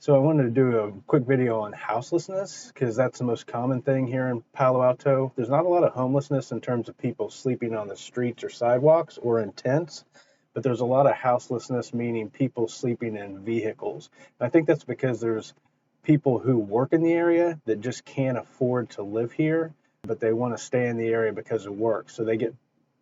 So I wanted to do a quick video on houselessness because that's the most common thing here in Palo Alto. There's not a lot of homelessness in terms of people sleeping on the streets or sidewalks or in tents, but there's a lot of houselessness, meaning people sleeping in vehicles. And I think that's because there's people who work in the area that just can't afford to live here, but they want to stay in the area because of work. So they get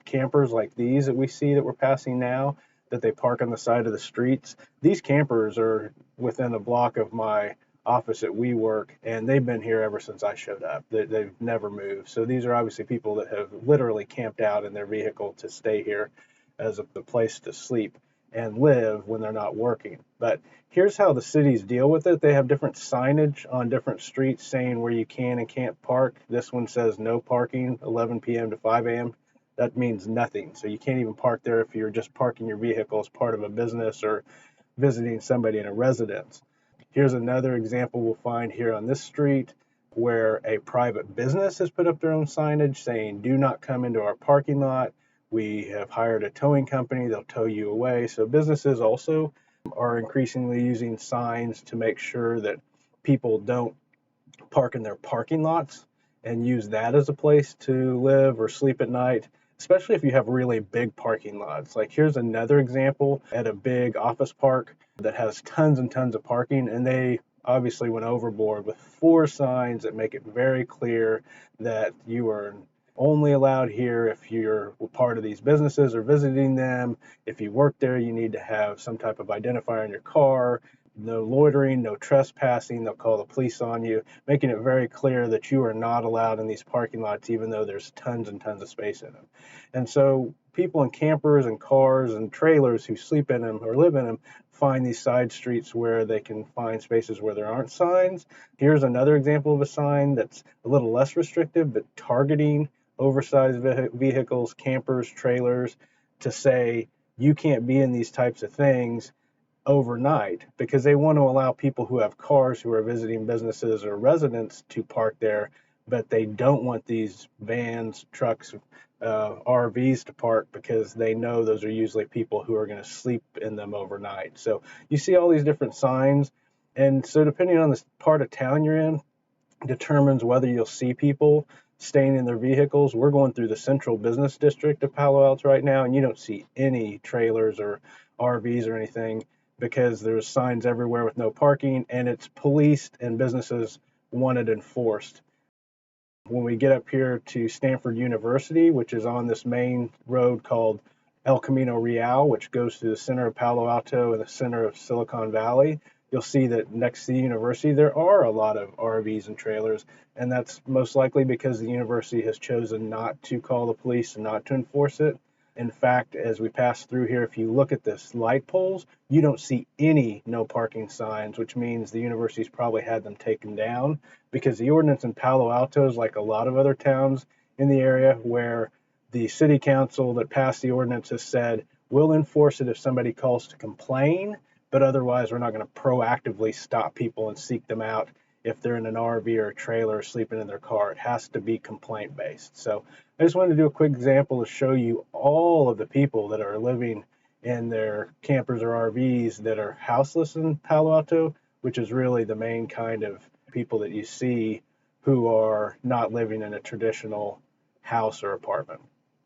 campers like these that we see that we're passing now, that they park on the side of the streets. These campers are within a block of my office at WeWork, and they've been here ever since I showed up. They've never moved. So these are obviously people that have literally camped out in their vehicle to stay here as the place to sleep and live when they're not working. But here's how the cities deal with it. They have different signage on different streets saying where you can and can't park. This one says no parking, 11 p.m. to 5 a.m. That means nothing. So you can't even park there if you're just parking your vehicle as part of a business or visiting somebody in a residence. Here's another example we'll find here on this street where a private business has put up their own signage saying, do not come into our parking lot. We have hired a towing company. They'll tow you away. So businesses also are increasingly using signs to make sure that people don't park in their parking lots and use that as a place to live or sleep at night, especially if you have really big parking lots. Like here's another example at a big office park that has tons and tons of parking, and they obviously went overboard with 4 signs that make it very clear that you are only allowed here if you're part of these businesses or visiting them. If you work there, you need to have some type of identifier in your car. No loitering, no trespassing. They'll call the police on you, making it very clear that you are not allowed in these parking lots, even though there's tons and tons of space in them. And so people in campers and cars and trailers who sleep in them or live in them find these side streets where they can find spaces where there aren't signs. Here's another example of a sign that's a little less restrictive, but targeting oversized vehicles, campers, trailers, to say you can't be in these types of things overnight, because they want to allow people who have cars who are visiting businesses or residents to park there, but they don't want these vans, trucks, RVs to park because they know those are usually people who are going to sleep in them overnight. So you see all these different signs, and so depending on the part of town you're in determines whether you'll see people staying in their vehicles. We're going through the central business district of Palo Alto right now, and you don't see any trailers or RVs or anything because there's signs everywhere with no parking, and it's policed and businesses want it enforced. When we get up here to Stanford University, which is on this main road called El Camino Real, which goes through the center of Palo Alto and the center of Silicon Valley, you'll see that next to the university there are a lot of RVs and trailers, and that's most likely because the university has chosen not to call the police and not to enforce it. In fact, as we pass through here, if you look at this light poles, you don't see any no parking signs, which means the university's probably had them taken down, because the ordinance in Palo Alto is like a lot of other towns in the area where the city council that passed the ordinance has said, we'll enforce it if somebody calls to complain, but otherwise we're not going to proactively stop people and seek them out if they're in an RV or a trailer or sleeping in their car. It has to be complaint based. So I just wanted to do a quick example to show you all of the people that are living in their campers or RVs that are houseless in Palo Alto, which is really the main kind of people that you see who are not living in a traditional house or apartment.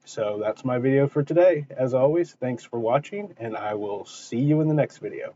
So that's my video for today. As always, thanks for watching, and I will see you in the next video.